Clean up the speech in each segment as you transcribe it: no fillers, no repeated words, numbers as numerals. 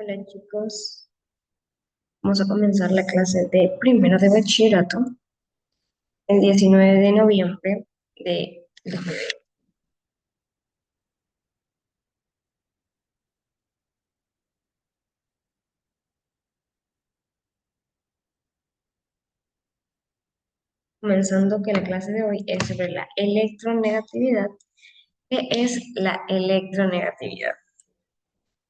Hola chicos, vamos a comenzar la clase de primero de bachillerato el 19 de noviembre de 2020. Comenzando que la clase de hoy es sobre la electronegatividad. ¿Qué es la electronegatividad?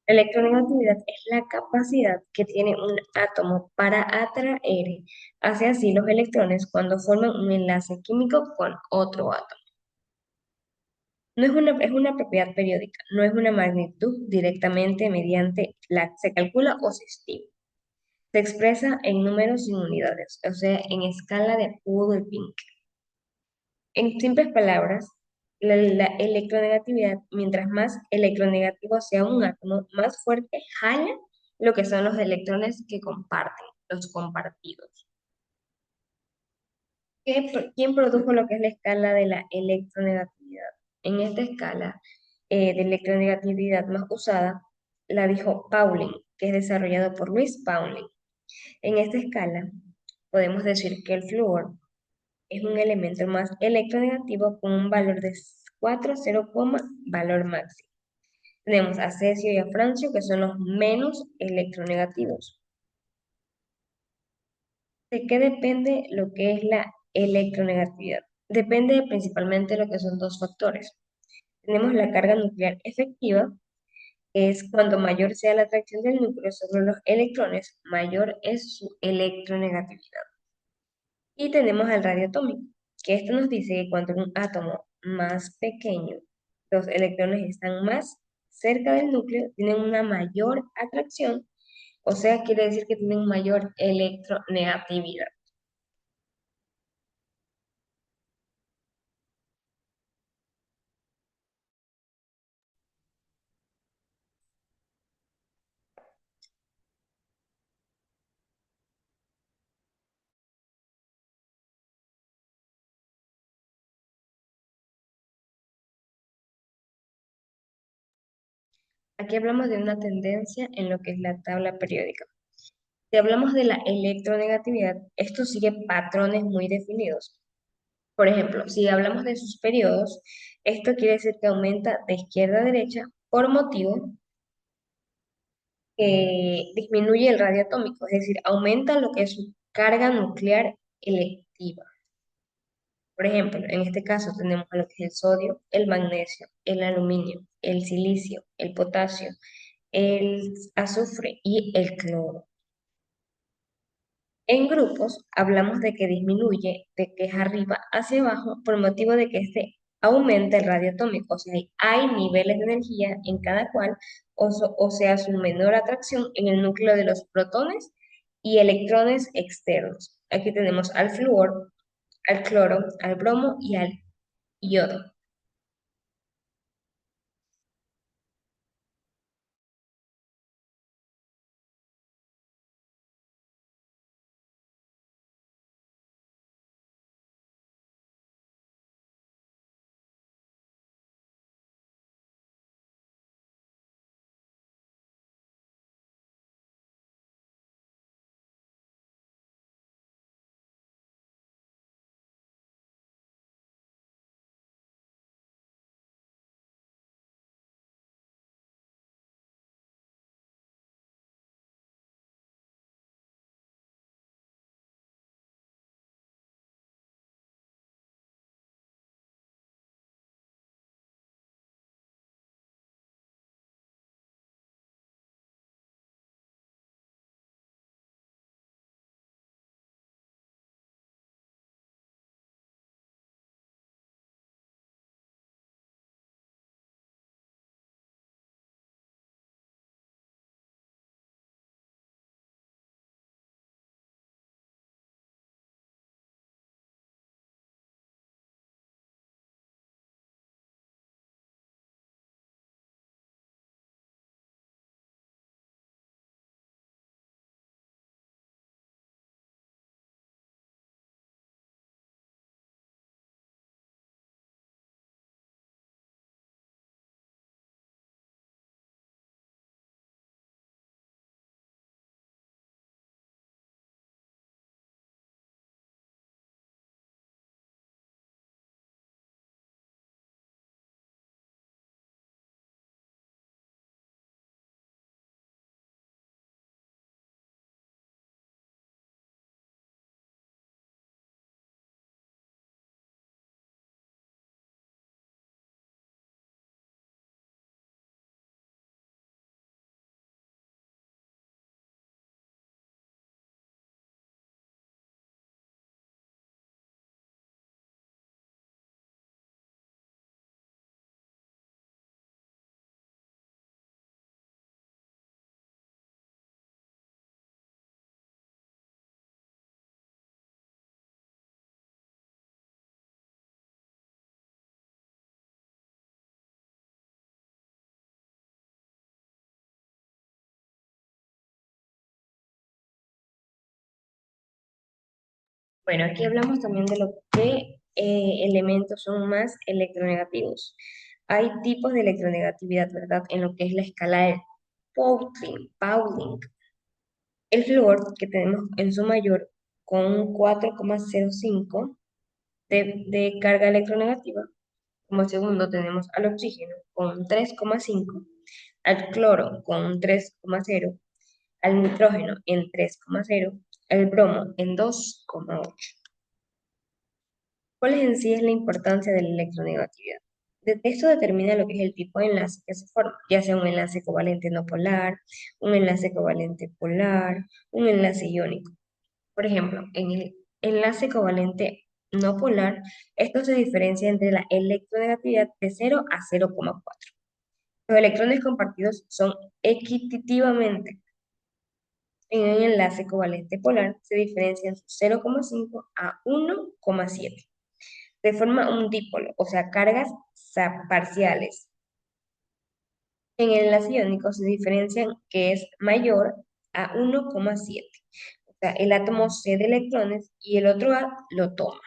La electronegatividad es la capacidad que tiene un átomo para atraer hacia sí los electrones cuando forman un enlace químico con otro átomo. Es una propiedad periódica, no es una magnitud directamente mediante la se calcula o se estima. Se expresa en números sin unidades, o sea, en escala de Poole-Elinck. En simples palabras, la electronegatividad, mientras más electronegativo sea un átomo, más fuerte jala lo que son los electrones que comparten, los compartidos. ¿Quién produjo lo que es la escala de la electronegatividad? En esta escala de electronegatividad más usada, la dijo Pauling, que es desarrollado por Louis Pauling. En esta escala, podemos decir que el flúor es un elemento más electronegativo con un valor de 4,0, valor máximo. Tenemos a cesio y a francio, que son los menos electronegativos. ¿De qué depende lo que es la electronegatividad? Depende principalmente de lo que son dos factores. Tenemos la carga nuclear efectiva, que es cuando mayor sea la atracción del núcleo sobre los electrones, mayor es su electronegatividad. Y tenemos al radio atómico, que esto nos dice que cuando un átomo más pequeño, los electrones están más cerca del núcleo, tienen una mayor atracción, o sea, quiere decir que tienen mayor electronegatividad. Aquí hablamos de una tendencia en lo que es la tabla periódica. Si hablamos de la electronegatividad, esto sigue patrones muy definidos. Por ejemplo, si hablamos de sus periodos, esto quiere decir que aumenta de izquierda a derecha por motivo que disminuye el radio atómico, es decir, aumenta lo que es su carga nuclear electiva. Por ejemplo, en este caso tenemos a lo que es el sodio, el magnesio, el aluminio, el silicio, el potasio, el azufre y el cloro. En grupos hablamos de que disminuye de que es arriba hacia abajo por motivo de que este aumenta el radio atómico, o sea, hay niveles de energía en cada cual, o sea, su menor atracción en el núcleo de los protones y electrones externos. Aquí tenemos al flúor, al cloro, al bromo y al yodo. Bueno, aquí hablamos también de lo que elementos son más electronegativos. Hay tipos de electronegatividad, ¿verdad? En lo que es la escala de Pauling. El flúor, que tenemos en su mayor con un 4,05 de carga electronegativa. Como segundo tenemos al oxígeno con un 3,5, al cloro con un 3,0, al nitrógeno en 3,0, al bromo en 2,8. ¿Cuál en sí es la importancia de la electronegatividad? Esto determina lo que es el tipo de enlace que se forma, ya sea un enlace covalente no polar, un enlace covalente polar, un enlace iónico. Por ejemplo, en el enlace covalente no polar, esto se diferencia entre la electronegatividad de 0 a 0,4. Los electrones compartidos son equitativamente. En un enlace covalente polar se diferencian 0,5 a 1,7. De forma un dipolo, o sea, cargas parciales. En el enlace iónico se diferencian que es mayor a 1,7. O sea, el átomo cede electrones y el otro A lo toma.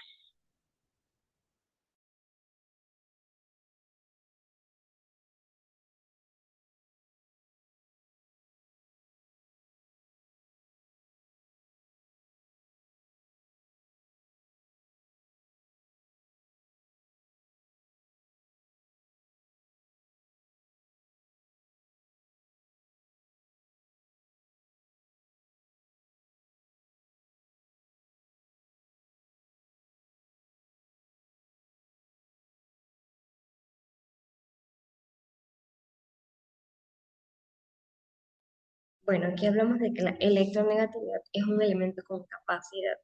Bueno, aquí hablamos de que la electronegatividad es un elemento con capacidad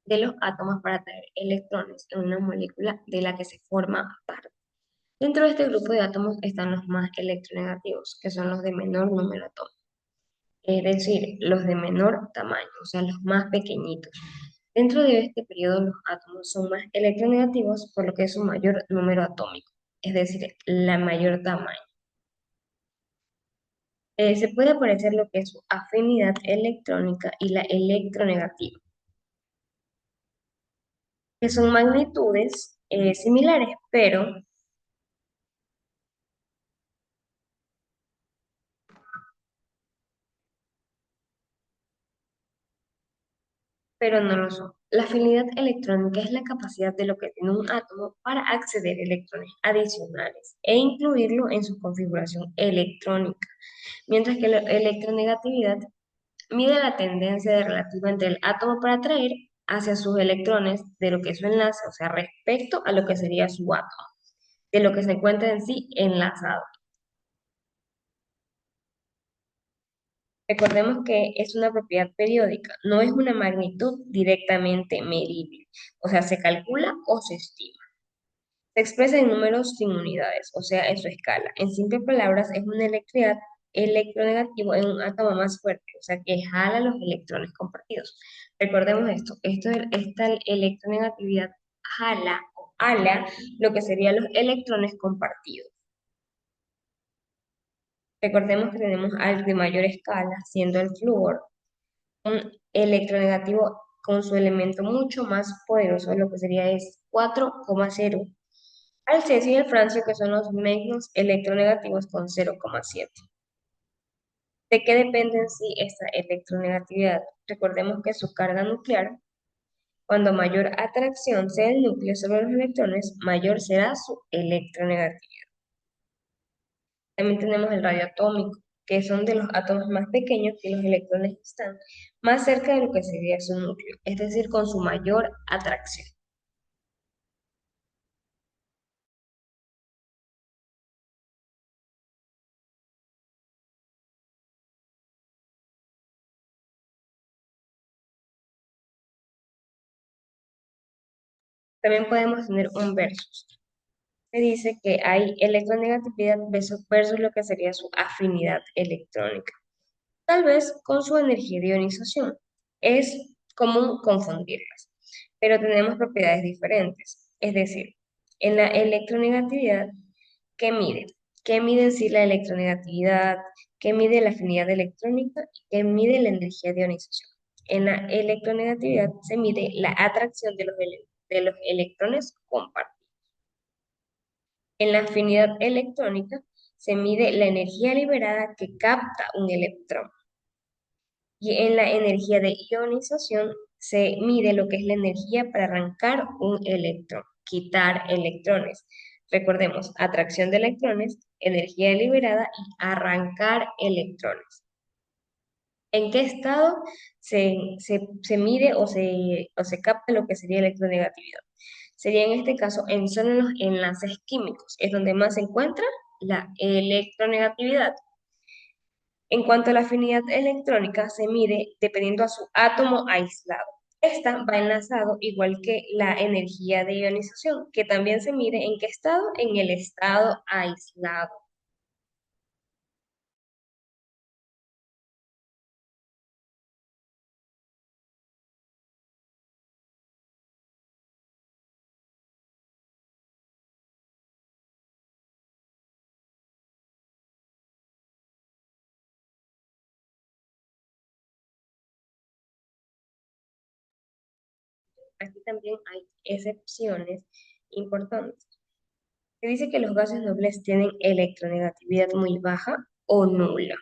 de los átomos para atraer electrones en una molécula de la que se forma parte. Dentro de este grupo de átomos están los más electronegativos, que son los de menor número atómico, es decir, los de menor tamaño, o sea, los más pequeñitos. Dentro de este periodo, los átomos son más electronegativos por lo que es su mayor número atómico, es decir, la mayor tamaño. Se puede aparecer lo que es su afinidad electrónica y la electronegativa, que son magnitudes similares, pero no lo son. La afinidad electrónica es la capacidad de lo que tiene un átomo para acceder a electrones adicionales e incluirlo en su configuración electrónica, mientras que la electronegatividad mide la tendencia de relativa entre el átomo para atraer hacia sus electrones de lo que es su enlace, o sea, respecto a lo que sería su átomo, de lo que se encuentra en sí enlazado. Recordemos que es una propiedad periódica, no es una magnitud directamente medible, o sea, se calcula o se estima. Se expresa en números sin unidades, o sea, en su escala. En simples palabras, es una electricidad electronegativo en un átomo más fuerte, o sea, que jala los electrones compartidos. Recordemos esta electronegatividad jala o ala lo que serían los electrones compartidos. Recordemos que tenemos al de mayor escala, siendo el flúor, un electronegativo con su elemento mucho más poderoso, lo que sería es 4,0. Al cesio y al francio, que son los menos electronegativos con 0,7. ¿De qué depende en sí esta electronegatividad? Recordemos que su carga nuclear, cuando mayor atracción sea el núcleo sobre los electrones, mayor será su electronegatividad. También tenemos el radioatómico, que son de los átomos más pequeños que los electrones están más cerca de lo que sería su núcleo, es decir, con su mayor atracción. También podemos tener un versus. Se dice que hay electronegatividad versus lo que sería su afinidad electrónica, tal vez con su energía de ionización. Es común confundirlas, pero tenemos propiedades diferentes. Es decir, en la electronegatividad, ¿qué mide? ¿Qué mide en sí la electronegatividad? ¿Qué mide la afinidad electrónica? ¿Y qué mide la energía de ionización? En la electronegatividad se mide la atracción de los electrones compartidos. En la afinidad electrónica se mide la energía liberada que capta un electrón. Y en la energía de ionización se mide lo que es la energía para arrancar un electrón, quitar electrones. Recordemos, atracción de electrones, energía liberada y arrancar electrones. ¿En qué estado se mide o se capta lo que sería electronegatividad? Sería en este caso en solo en los enlaces químicos, es donde más se encuentra la electronegatividad. En cuanto a la afinidad electrónica, se mide dependiendo a su átomo aislado. Esta va enlazado igual que la energía de ionización, que también se mide en qué estado, en el estado aislado. Aquí también hay excepciones importantes. Se dice que los gases nobles tienen electronegatividad muy baja o nula,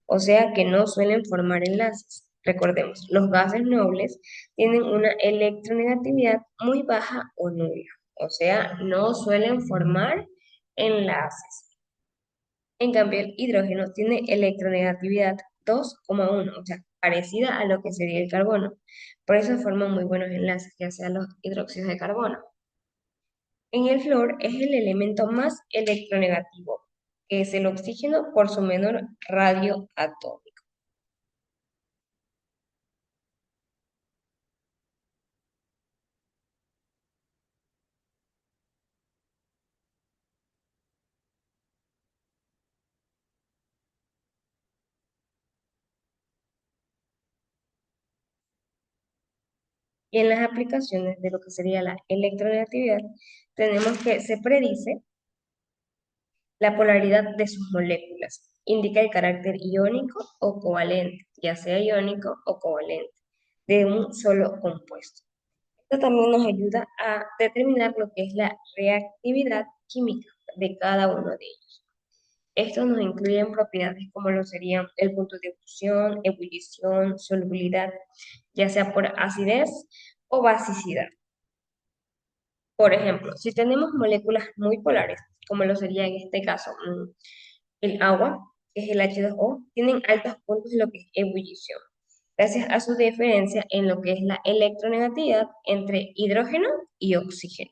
o sea que no suelen formar enlaces. Recordemos, los gases nobles tienen una electronegatividad muy baja o nula, o sea, no suelen formar enlaces. En cambio, el hidrógeno tiene electronegatividad 2,1, o sea, parecida a lo que sería el carbono. Por eso forman muy buenos enlaces, ya sean los hidróxidos de carbono. En el flúor es el elemento más electronegativo, que es el oxígeno por su menor radio atómico. Y en las aplicaciones de lo que sería la electronegatividad, tenemos que se predice la polaridad de sus moléculas. Indica el carácter iónico o covalente, ya sea iónico o covalente, de un solo compuesto. Esto también nos ayuda a determinar lo que es la reactividad química de cada uno de ellos. Estos nos incluyen propiedades como lo serían el punto de fusión, ebullición, solubilidad, ya sea por acidez o basicidad. Por ejemplo, si tenemos moléculas muy polares, como lo sería en este caso el agua, que es el H2O, tienen altos puntos de lo que es ebullición, gracias a su diferencia en lo que es la electronegatividad entre hidrógeno y oxígeno.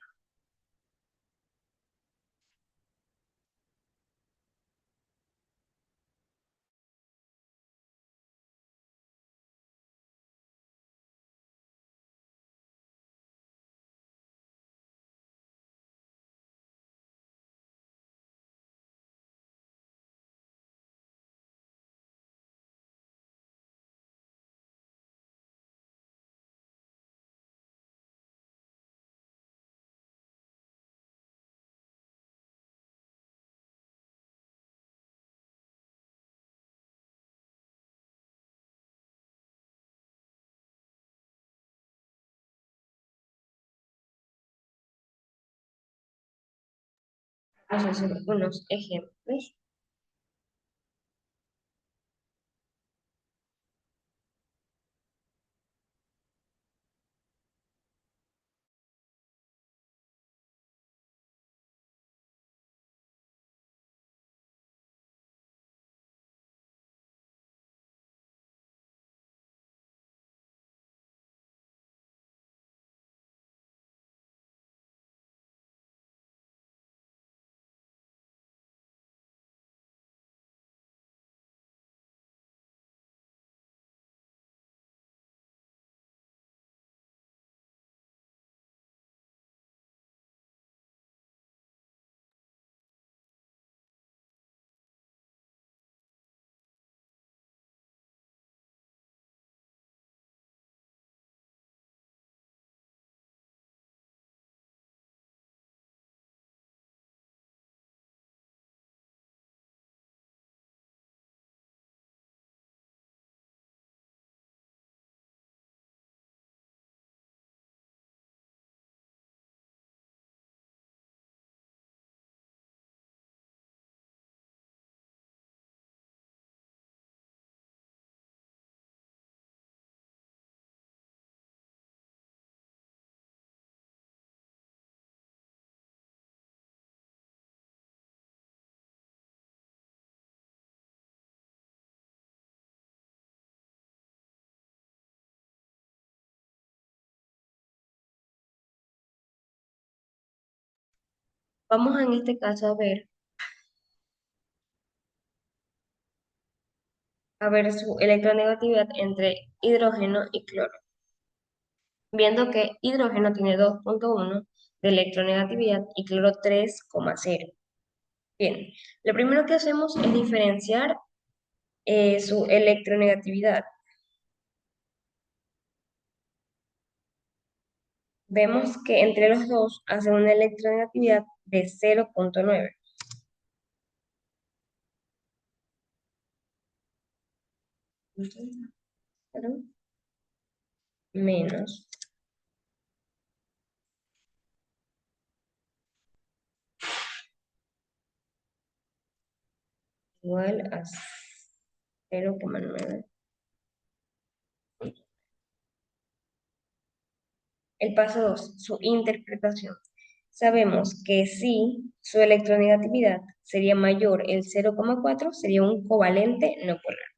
Vamos a hacer unos ejemplos. Vamos en este caso a ver su electronegatividad entre hidrógeno y cloro. Viendo que hidrógeno tiene 2,1 de electronegatividad y cloro 3,0. Bien, lo primero que hacemos es diferenciar su electronegatividad. Vemos que entre los dos hace una electronegatividad de 0,9. Menos igual a 0,9. El paso 2, su interpretación. Sabemos que si su electronegatividad sería mayor el 0,4, sería un covalente no polar.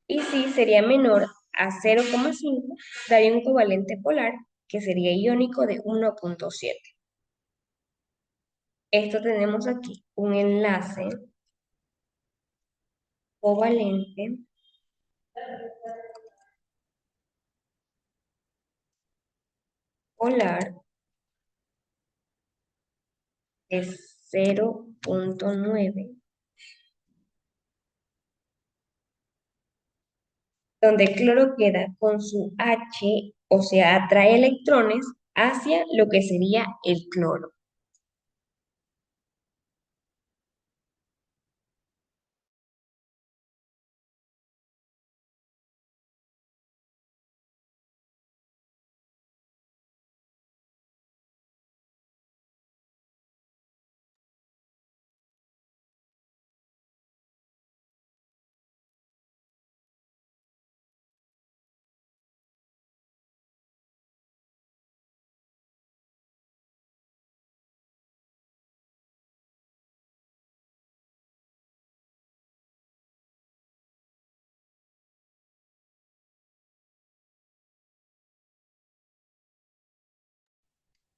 Y si sería menor a 0,5, daría un covalente polar que sería iónico de 1,7. Esto tenemos aquí un enlace covalente polar de 0,9, donde cloro queda con su H, o sea, atrae electrones hacia lo que sería el cloro.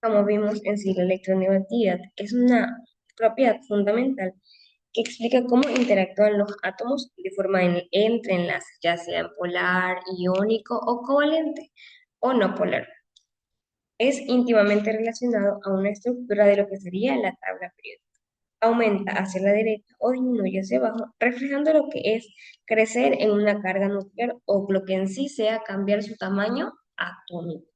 Como vimos en sí, la electronegatividad es una propiedad fundamental que explica cómo interactúan los átomos de forma entre enlaces, ya sean polar, iónico o covalente o no polar. Es íntimamente relacionado a una estructura de lo que sería la tabla periódica. Aumenta hacia la derecha o disminuye hacia abajo, reflejando lo que es crecer en una carga nuclear o lo que en sí sea cambiar su tamaño atómico.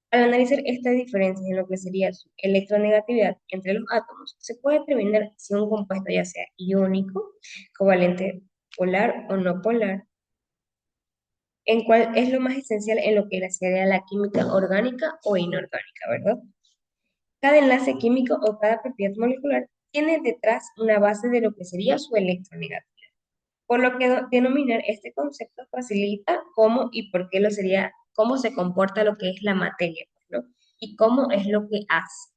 Al analizar esta diferencia en lo que sería su electronegatividad entre los átomos, se puede determinar si un compuesto ya sea iónico, covalente polar o no polar, en cuál es lo más esencial en lo que sería la química orgánica o inorgánica, ¿verdad? Cada enlace químico o cada propiedad molecular tiene detrás una base de lo que sería su electronegatividad. Por lo que denominar este concepto facilita cómo y por qué lo sería, cómo se comporta lo que es la materia, ¿no? Y cómo es lo que hace.